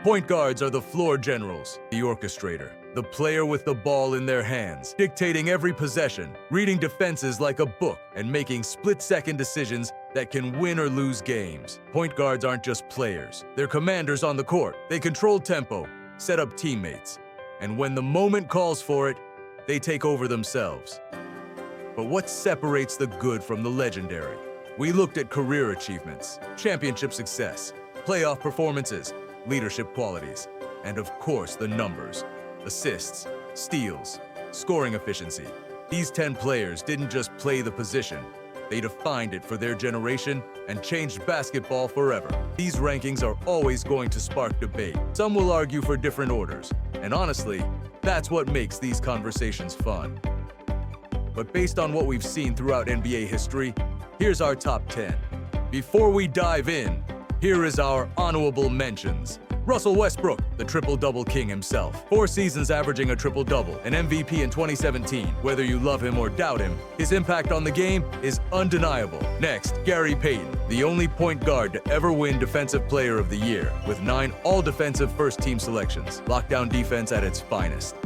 Point guards are the floor generals, the orchestrator, the player with the ball in their hands, dictating every possession, reading defenses like a book, and making split-second decisions that can win or lose games. Point guards aren't just players. They're commanders on the court. They control tempo, set up teammates, and when the moment calls for it, they take over themselves. But what separates the good from the legendary? We looked at career achievements, championship success, playoff performances, leadership qualities, and of course the numbers: assists, steals, scoring efficiency. These 10 players didn't just play the position, they defined it for their generation and changed basketball forever. These rankings are always going to spark debate. Some will argue for different orders, and honestly, that's what makes these conversations fun. But based on what we've seen throughout NBA history, here's our top 10. Before we dive in, here is our honorable mentions. Russell Westbrook, the triple-double king himself. 4 seasons averaging a triple-double, an MVP in 2017. Whether you love him or doubt him, his impact on the game is undeniable. Next, Gary Payton, the only point guard to ever win Defensive Player of the Year, with 9 all-defensive first-team selections. Lockdown defense at its finest.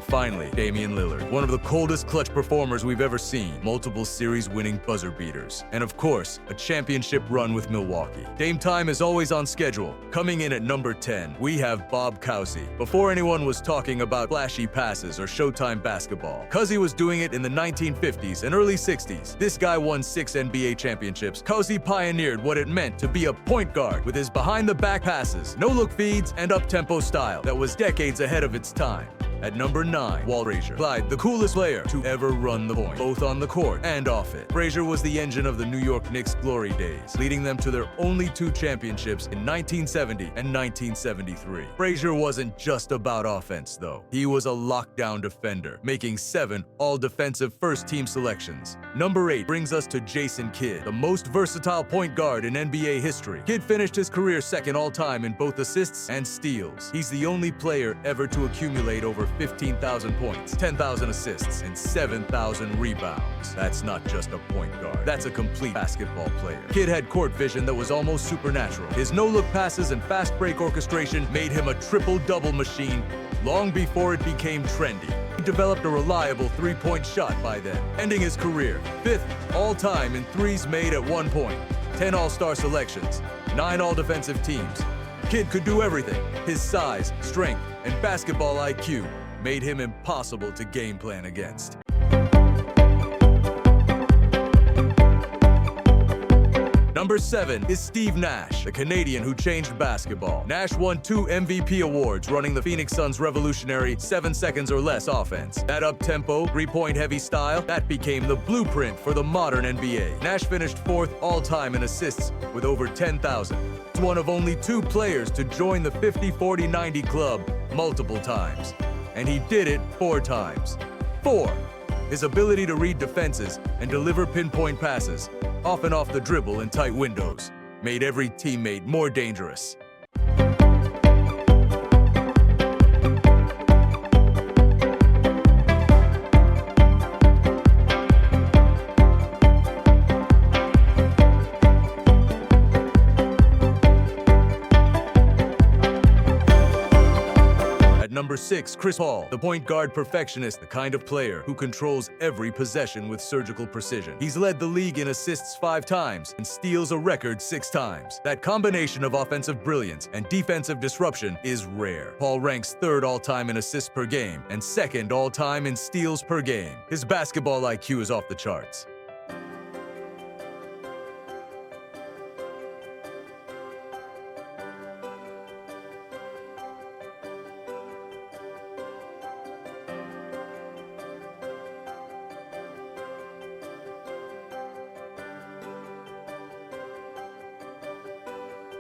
Finally, Damian Lillard, one of the coldest clutch performers we've ever seen, multiple series-winning buzzer beaters, and of course, a championship run with Milwaukee. Dame time is always on schedule. Coming in at number 10, we have Bob Cousy. Before anyone was talking about flashy passes or Showtime basketball, Cousy was doing it in the 1950s and early 60s. This guy won 6 NBA championships. Cousy pioneered what it meant to be a point guard with his behind-the-back passes, no-look feeds, and up-tempo style that was decades ahead of its time. At number 9, Walt Frazier. Clyde, the coolest player to ever run the point, both on the court and off it. Frazier was the engine of the New York Knicks' glory days, leading them to their only 2 championships in 1970 and 1973. Frazier wasn't just about offense, though. He was a lockdown defender, making 7 all-defensive first-team selections. Number 8 brings us to Jason Kidd, the most versatile point guard in NBA history. Kidd finished his career second all-time in both assists and steals. He's the only player ever to accumulate over 15,000 points, 10,000 assists, and 7,000 rebounds. That's not just a point guard. That's a complete basketball player. Kidd had court vision that was almost supernatural. His no-look passes and fast break orchestration made him a triple-double machine long before it became trendy. He developed a reliable three-point shot by then, ending his career 5th all-time in threes made at one point, 10 all-star selections, 9 all-defensive teams. Kidd could do everything. His size, strength, and basketball IQ made him impossible to game plan against. Number 7 is Steve Nash, the Canadian who changed basketball. Nash won 2 MVP awards running the Phoenix Suns' revolutionary 7 seconds or less offense. That up-tempo, three-point heavy style, that became the blueprint for the modern NBA. Nash finished 4th all-time in assists with over 10,000. He's one of only 2 players to join the 50-40-90 club multiple times. And he did it 4 times. 4. His ability to read defenses and deliver pinpoint passes, often off the dribble in tight windows, made every teammate more dangerous. Number 6, Chris Paul, the point guard perfectionist, the kind of player who controls every possession with surgical precision. He's led the league in assists 5 times and steals a record 6 times. That combination of offensive brilliance and defensive disruption is rare. Paul ranks 3rd all-time in assists per game and 2nd all-time in steals per game. His basketball IQ is off the charts.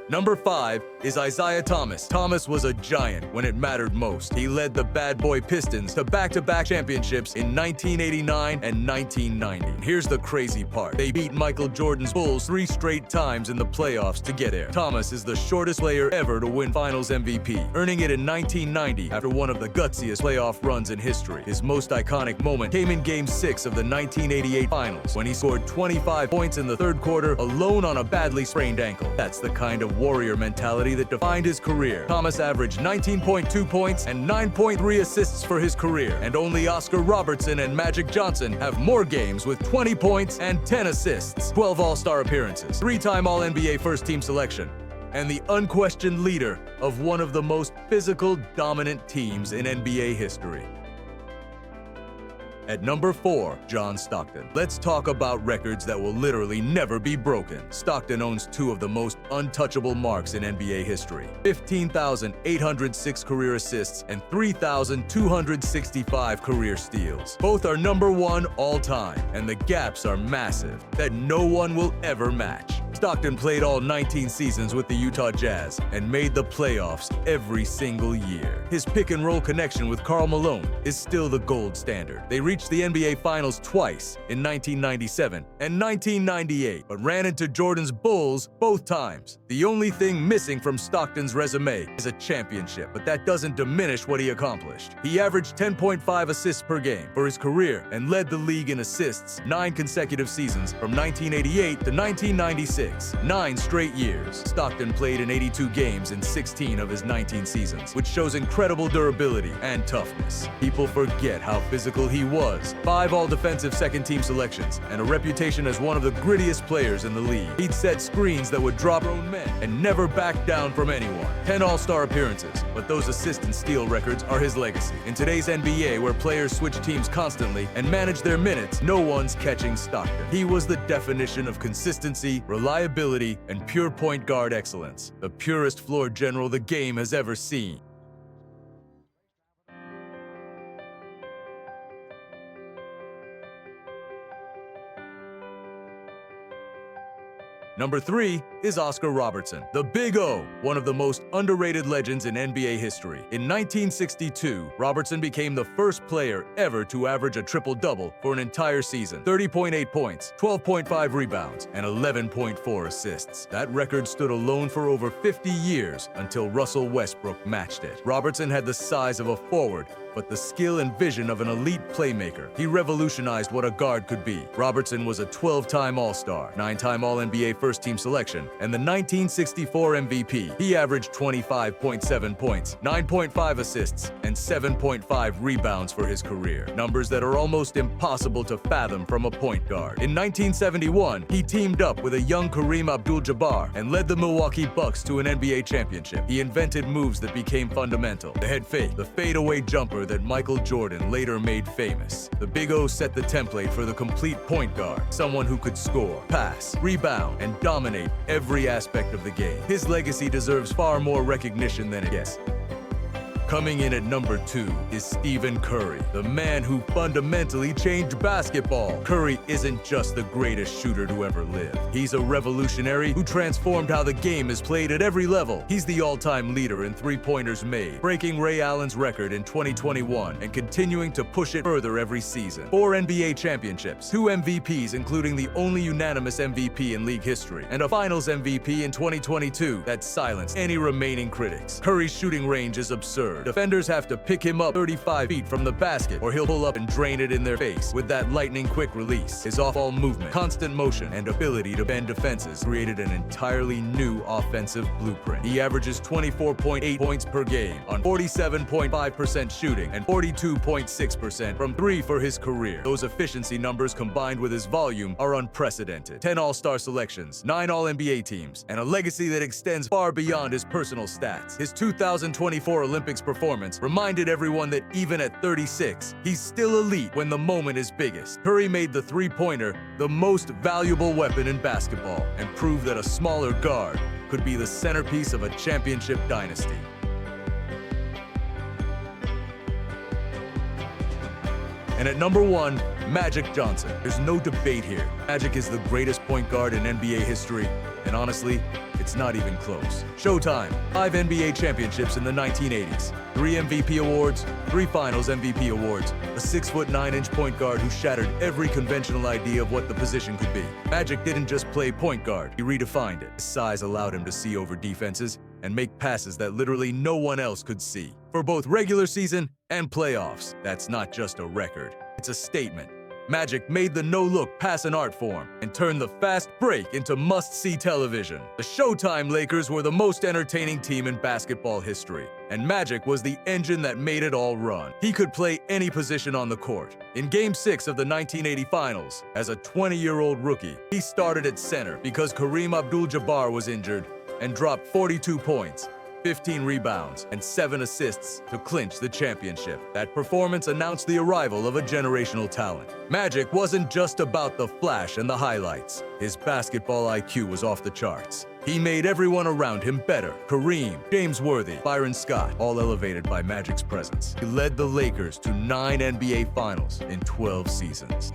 Number 5 is Isiah Thomas. Thomas was a giant when it mattered most. He led the Bad Boy Pistons to back-to-back championships in 1989 and 1990. Here's the crazy part. They beat Michael Jordan's Bulls 3 straight times in the playoffs to get there. Thomas is the shortest player ever to win Finals MVP, earning it in 1990 after one of the gutsiest playoff runs in history. His most iconic moment came in Game 6 of the 1988 Finals, when he scored 25 points in the third quarter alone on a badly sprained ankle. That's the kind of warrior mentality that defined his career. Thomas averaged 19.2 points and 9.3 assists for his career, and only Oscar Robertson and Magic Johnson have more games with 20 points and 10 assists, 12 All-Star appearances, 3-time All-NBA first-team selection, and the unquestioned leader of one of the most physical, dominant teams in NBA history. At number 4, John Stockton. Let's talk about records that will literally never be broken. Stockton owns 2 of the most untouchable marks in NBA history: 15,806 career assists and 3,265 career steals. Both are number 1 all time, and the gaps are massive that no one will ever match. Stockton played all 19 seasons with the Utah Jazz and made the playoffs every single year. His pick-and-roll connection with Karl Malone is still the gold standard. They reached the NBA Finals twice, in 1997 and 1998, but ran into Jordan's Bulls both times. The only thing missing from Stockton's resume is a championship, but that doesn't diminish what he accomplished. He averaged 10.5 assists per game for his career and led the league in assists 9 consecutive seasons from 1988 to 1996. 9 straight years. Stockton played in 82 games in 16 of his 19 seasons, which shows incredible durability and toughness. People forget how physical he was. 5 all-defensive second-team selections and a reputation as one of the grittiest players in the league. He'd set screens that would drop grown men and never back down from anyone. 10 All-Star appearances, but those assist and steal records are his legacy. In today's NBA, where players switch teams constantly and manage their minutes, no one's catching Stockton. He was the definition of consistency, reliability, and pure point guard excellence. The purest floor general the game has ever seen. Number 3 is Oscar Robertson, the Big O, one of the most underrated legends in NBA history. In 1962, Robertson became the first player ever to average a triple-double for an entire season: 30.8 points, 12.5 rebounds, and 11.4 assists. That record stood alone for over 50 years until Russell Westbrook matched it. Robertson had the size of a forward, but the skill and vision of an elite playmaker. He revolutionized what a guard could be. Robertson was a 12-time All-Star, 9-time All-NBA first-team selection, and the 1964 MVP. He averaged 25.7 points, 9.5 assists, and 7.5 rebounds for his career. Numbers that are almost impossible to fathom from a point guard. In 1971, he teamed up with a young Kareem Abdul-Jabbar and led the Milwaukee Bucks to an NBA championship. He invented moves that became fundamental: the head fake, the fadeaway jumper that Michael Jordan later made famous. The Big O set the template for the complete point guard, someone who could score, pass, rebound, and dominate every aspect of the game. His legacy deserves far more recognition than it gets. Coming in at number 2 is Stephen Curry, the man who fundamentally changed basketball. Curry isn't just the greatest shooter to ever live. He's a revolutionary who transformed how the game is played at every level. He's the all-time leader in three-pointers made, breaking Ray Allen's record in 2021 and continuing to push it further every season. 4 NBA championships, 2 MVPs including the only unanimous MVP in league history, and a Finals MVP in 2022 that silenced any remaining critics. Curry's shooting range is absurd. Defenders have to pick him up 35 feet from the basket, or he'll pull up and drain it in their face with that lightning-quick release. His off-ball movement, constant motion, and ability to bend defenses created an entirely new offensive blueprint. He averages 24.8 points per game on 47.5% shooting and 42.6% from 3 for his career. Those efficiency numbers combined with his volume are unprecedented. 10 All-Star selections, 9 All-NBA teams, and a legacy that extends far beyond his personal stats. His 2024 Olympics performance reminded everyone that even at 36, he's still elite when the moment is biggest. Curry made the three-pointer the most valuable weapon in basketball and proved that a smaller guard could be the centerpiece of a championship dynasty. And at number 1, Magic Johnson. There's no debate here. Magic is the greatest point guard in NBA history, and honestly, It's not even close. Showtime, 5 NBA championships in the 1980s, 3 MVP awards, 3 Finals MVP awards, a 6'9" point guard who shattered every conventional idea of what the position could be. Magic didn't just play point guard, he redefined it. His size allowed him to see over defenses and make passes that literally no one else could see. For both regular season and playoffs, that's not just a record, it's a statement. Magic made the no-look pass an art form and turned the fast break into must-see television. The Showtime Lakers were the most entertaining team in basketball history, and Magic was the engine that made it all run. He could play any position on the court. In Game 6 of the 1980 Finals, as a 20-year-old rookie, he started at center because Kareem Abdul-Jabbar was injured and dropped 42 points, 15 rebounds, and 7 assists to clinch the championship. That performance announced the arrival of a generational talent. Magic wasn't just about the flash and the highlights. His basketball IQ was off the charts. He made everyone around him better. Kareem, James Worthy, Byron Scott, all elevated by Magic's presence. He led the Lakers to 9 NBA Finals in 12 seasons.